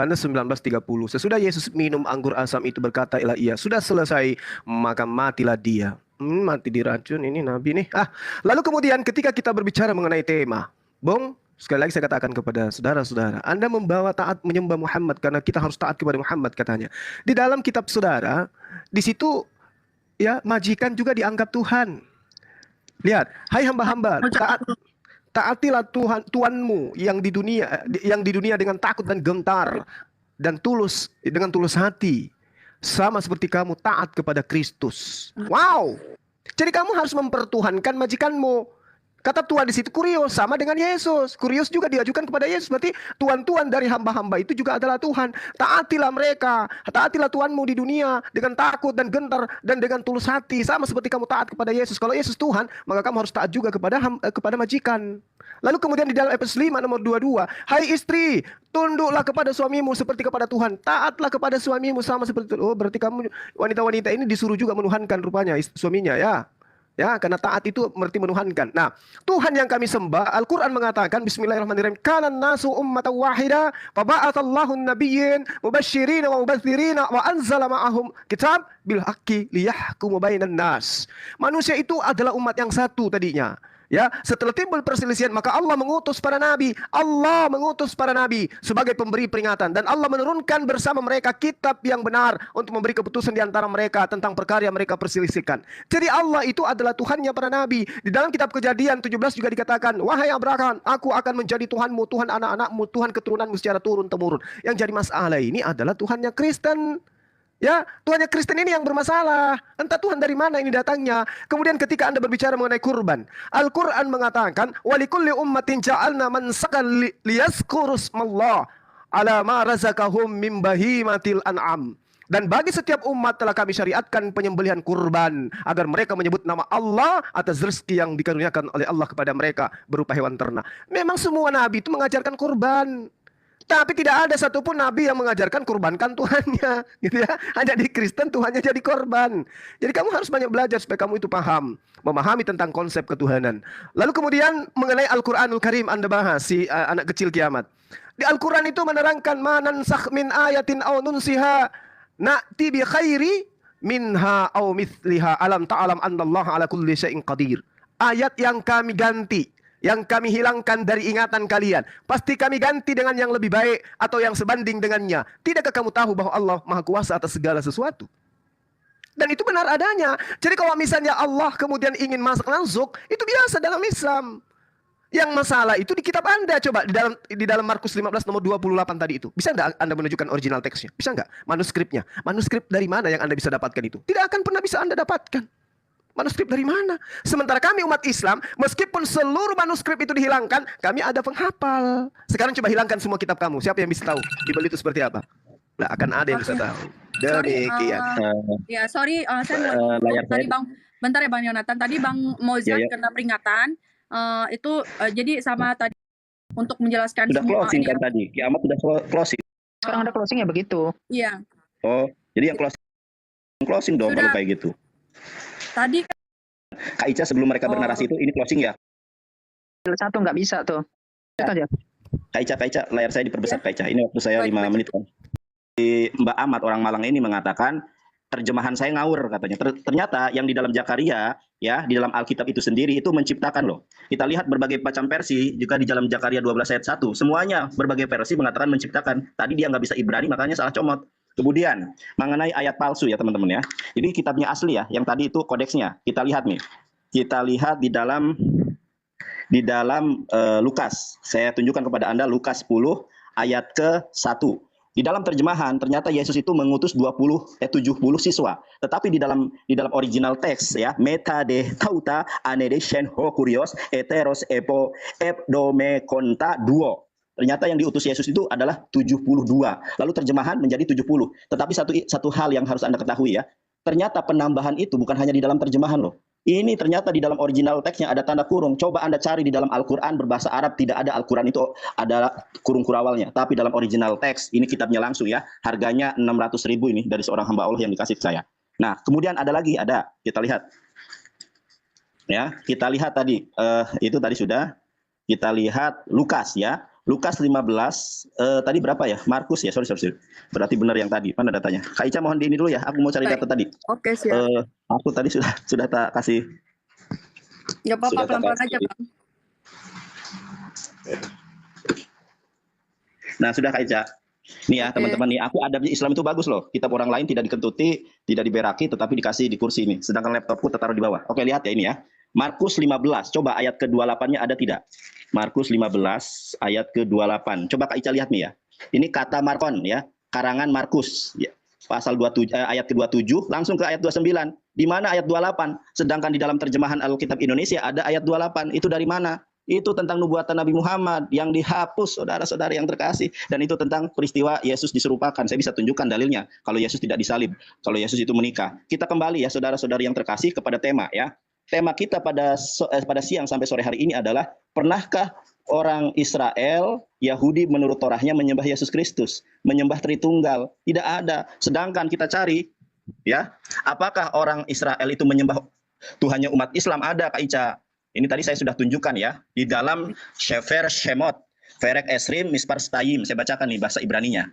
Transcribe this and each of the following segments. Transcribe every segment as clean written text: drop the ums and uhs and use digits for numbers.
Yohanes 19:30. Sesudah Yesus minum anggur asam itu berkatailah ia, sudah selesai, maka matilah dia. Mati diracun ini Nabi nih. Lalu kemudian ketika kita berbicara mengenai tema, Bung, sekali lagi saya katakan kepada saudara-saudara, Anda membawa taat menyembah Muhammad karena kita harus taat kepada Muhammad katanya. Di dalam kitab saudara, di situ ya majikan juga dianggap Tuhan. Lihat, hai hamba-hamba, taatilah Tuhanmu yang di dunia dengan takut dan gentar dan tulus dengan tulus hati, sama seperti kamu taat kepada Kristus. Wow. Jadi kamu harus mempertuhankan majikanmu. Kata Tuhan di situ Kurios sama dengan Yesus. Kurios juga diajukan kepada Yesus. Berarti tuan-tuan dari hamba-hamba itu juga adalah Tuhan. Taatilah mereka. Taatilah Tuhanmu di dunia dengan takut dan gentar dan dengan tulus hati, sama seperti kamu taat kepada Yesus. Kalau Yesus Tuhan, maka kamu harus taat juga kepada majikan. Lalu kemudian di dalam Efesus 5 nomor 22, hai istri, tunduklah kepada suamimu seperti kepada Tuhan. Taatlah kepada suamimu sama seperti itu. Oh, berarti kamu wanita-wanita ini disuruh juga menuhankan rupanya suaminya ya. Ya, karena taat itu berarti menuhankan. Nah, Tuhan yang kami sembah, Al-Quran mengatakan, Bismillahirrahmanirrahim, kanan nasu ummatan wahida, faba'atallahu nabiyyin, mubashirina wa mubathirina, wa anzala ma'ahum kitab bil haqqi liyahkumu bainan nas. Manusia itu adalah umat yang satu tadinya. Ya, setelah timbul perselisihan, maka Allah mengutus para nabi. Allah mengutus para nabi sebagai pemberi peringatan, dan Allah menurunkan bersama mereka kitab yang benar untuk memberi keputusan di antara mereka tentang perkara yang mereka perselisihkan. Jadi Allah itu adalah Tuhannya para nabi. Di dalam kitab Kejadian 17 juga dikatakan, wahai Abraham, aku akan menjadi Tuhanmu, Tuhan anak-anakmu, Tuhan keturunanmu secara turun-temurun. Yang jadi masalah ini adalah Tuhannya Kristen. Ya, Tuhannya Kristen ini yang bermasalah. Entah Tuhan dari mana ini datangnya. Kemudian ketika Anda berbicara mengenai kurban, Al-Quran mengatakan, walikulli ummatin ja'alna mansakan liyazkurusmallah ala ma razaqahum min bahimatil an'am. Dan bagi setiap umat telah kami syariatkan penyembelihan kurban agar mereka menyebut nama Allah atas rezeki yang dikaruniakan oleh Allah kepada mereka berupa hewan ternak. Memang semua nabi itu mengajarkan kurban. Tapi tidak ada satupun nabi yang mengajarkan kurbankan Tuhannya, gitu ya. Hanya di Kristen Tuhannya jadi korban. Jadi kamu harus banyak belajar supaya kamu itu paham, memahami tentang konsep ketuhanan. Lalu kemudian mengenai Al-Quranul Karim Anda bahas, si anak kecil kiamat. Di Al-Quran itu menerangkan manansakh min ayatin aw nunsiha na'ti bi khairi minha aw mithliha alam ta'lam annallaha ala kulli syai'in qadir. Ayat yang kami ganti, yang kami hilangkan dari ingatan kalian, pasti kami ganti dengan yang lebih baik atau yang sebanding dengannya. Tidakkah kamu tahu bahwa Allah Maha Kuasa atas segala sesuatu? Dan itu benar adanya. Jadi kalau misalnya Allah kemudian ingin masak nansuk, itu biasa dalam Islam. Yang masalah itu di kitab Anda, coba di dalam Markus 15 nomor 28 tadi itu. Bisa enggak Anda menunjukkan original teksnya? Bisa enggak? Manuskripnya. Manuskrip dari mana yang Anda bisa dapatkan itu? Tidak akan pernah bisa Anda dapatkan. Manuskrip dari mana? Sementara kami umat Islam, meskipun seluruh manuskrip itu dihilangkan, kami ada penghafal. Sekarang coba hilangkan semua kitab kamu. Siapa yang bisa tahu Bible itu seperti apa? Nah, akan ada yang bisa tahu. Demikian. Saya tadi bentar ya Bang Yonatan. Tadi Bang Mozart kena peringatan. Jadi sama tadi untuk menjelaskan sudah semua closing kan tadi. Kiamat sudah closing. Sekarang ada closing ya begitu. Iya. Oh, jadi yang closing dong kalau kayak gitu. Tadi Kak Ica sebelum mereka bernarasi itu ini closing ya? Satu nggak bisa tuh. Ya. Kak Ica, layar saya diperbesar Kak Ica. Ini waktu saya 5 menit kan. Mbak Ahmad orang Malang ini mengatakan terjemahan saya ngawur katanya. Ternyata yang di dalam Zakaria ya, di dalam Alkitab itu sendiri itu menciptakan loh. Kita lihat berbagai macam versi juga di dalam Zakaria 12 ayat 1. Semuanya berbagai versi mengatakan menciptakan. Tadi dia nggak bisa Ibrani makanya salah comot. Kemudian mengenai ayat palsu ya teman-teman ya. Ini kitabnya asli ya, yang tadi itu kodeksnya. Kita lihat nih. Kita lihat di dalam Lukas. Saya tunjukkan kepada Anda Lukas 10 ayat ke-1. Di dalam terjemahan ternyata Yesus itu mengutus 70 siswa. Tetapi di dalam original teks ya, meta de tauta anede shen ho kurios eteros epo epdome konta duo. Ternyata yang diutus Yesus itu adalah 72. Lalu terjemahan menjadi 70. Tetapi satu hal yang harus Anda ketahui ya. Ternyata penambahan itu bukan hanya di dalam terjemahan loh. Ini ternyata di dalam original teksnya ada tanda kurung. Coba Anda cari di dalam Al-Quran berbahasa Arab, tidak ada Al-Quran itu ada kurung kurawalnya. Tapi dalam original teks, ini kitabnya langsung ya. Harganya 600.000 ini dari seorang hamba Allah yang dikasih saya. Nah, kemudian ada lagi, kita lihat. Ya, kita lihat tadi, itu tadi sudah. Kita lihat Lukas ya. Lukas 15, tadi berapa ya? Markus ya, sorry. Berarti benar yang tadi. Mana datanya? Kak Ica mohon di ini dulu ya, aku mau cari data tadi. Oke, siap. Aku tadi sudah tak kasih. Nggak apa-apa, pelan-pelan aja, Bang. Nah, sudah Kak Ica. Nih ya, Oke. teman-teman nih, aku adabnya Islam itu bagus loh. Kitab orang lain tidak dikentuti, tidak diberaki, tetapi dikasih di kursi ini. Sedangkan laptopku tertaruh di bawah. Oke, lihat ya ini ya. Markus 15, coba ayat ke-28-nya ada tidak? Markus 15 ayat ke-28. Coba Kak Ica lihat nih ya. Ini kata Markon ya, karangan Markus ya. Pasal 27 ayat ke-27 langsung ke ayat 29. Di mana ayat 28? Sedangkan di dalam terjemahan Alkitab Indonesia ada ayat 28. Itu dari mana? Itu tentang nubuatan Nabi Muhammad yang dihapus, saudara-saudara yang terkasih. Dan itu tentang peristiwa Yesus diserupakan. Saya bisa tunjukkan dalilnya. Kalau Yesus tidak disalib, kalau Yesus itu menikah. Kita kembali ya saudara-saudara yang terkasih kepada tema ya. Tema kita pada siang sampai sore hari ini adalah, pernahkah orang Israel, Yahudi menurut Torahnya menyembah Yesus Kristus, menyembah Tritunggal? Tidak ada. Sedangkan kita cari ya, apakah orang Israel itu menyembah Tuhannya umat Islam? Ada Kak Ica. Ini tadi saya sudah tunjukkan ya, di dalam Shefer Shemot, Ferek Esrim, Mispar Stayim. Saya bacakan nih bahasa Ibraninya.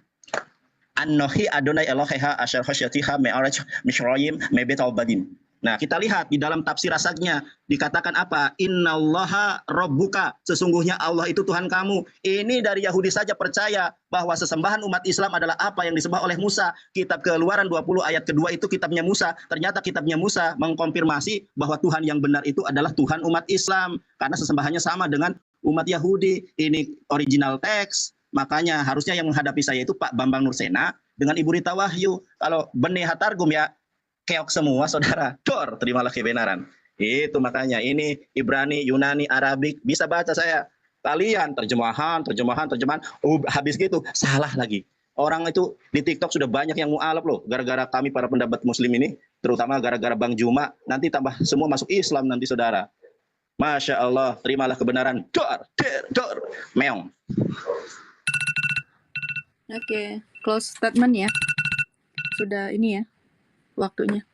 Anohi Adonai Eloheha Asher Hoshetiha Me'araj Mishroyim Mebet Al-Badim. Nah, kita lihat di dalam tafsir rasaknya dikatakan apa? Innallaha Rabbuka. Sesungguhnya Allah itu Tuhan kamu. Ini dari Yahudi saja percaya bahwa sesembahan umat Islam adalah apa yang disembah oleh Musa. Kitab Keluaran 20 ayat kedua itu kitabnya Musa. Ternyata kitabnya Musa mengkonfirmasi bahwa Tuhan yang benar itu adalah Tuhan umat Islam. Karena sesembahannya sama dengan umat Yahudi. Ini original teks. Makanya harusnya yang menghadapi saya itu Pak Bambang Nursena dengan Ibu Rita Wahyu. Kalau Benih Hatargum ya, keok semua saudara. Dor, terimalah kebenaran. Itu makanya ini Ibrani, Yunani, Arabik, bisa baca saya. Kalian terjemahan. Habis gitu salah lagi. Orang itu di TikTok sudah banyak yang mualaf loh. Gara-gara kami para pendapat muslim ini, terutama gara-gara Bang Juma, nanti tambah semua masuk Islam nanti saudara. Masya Allah, terimalah kebenaran. Dor, meong. Oke, close statement ya. Sudah ini ya waktunya.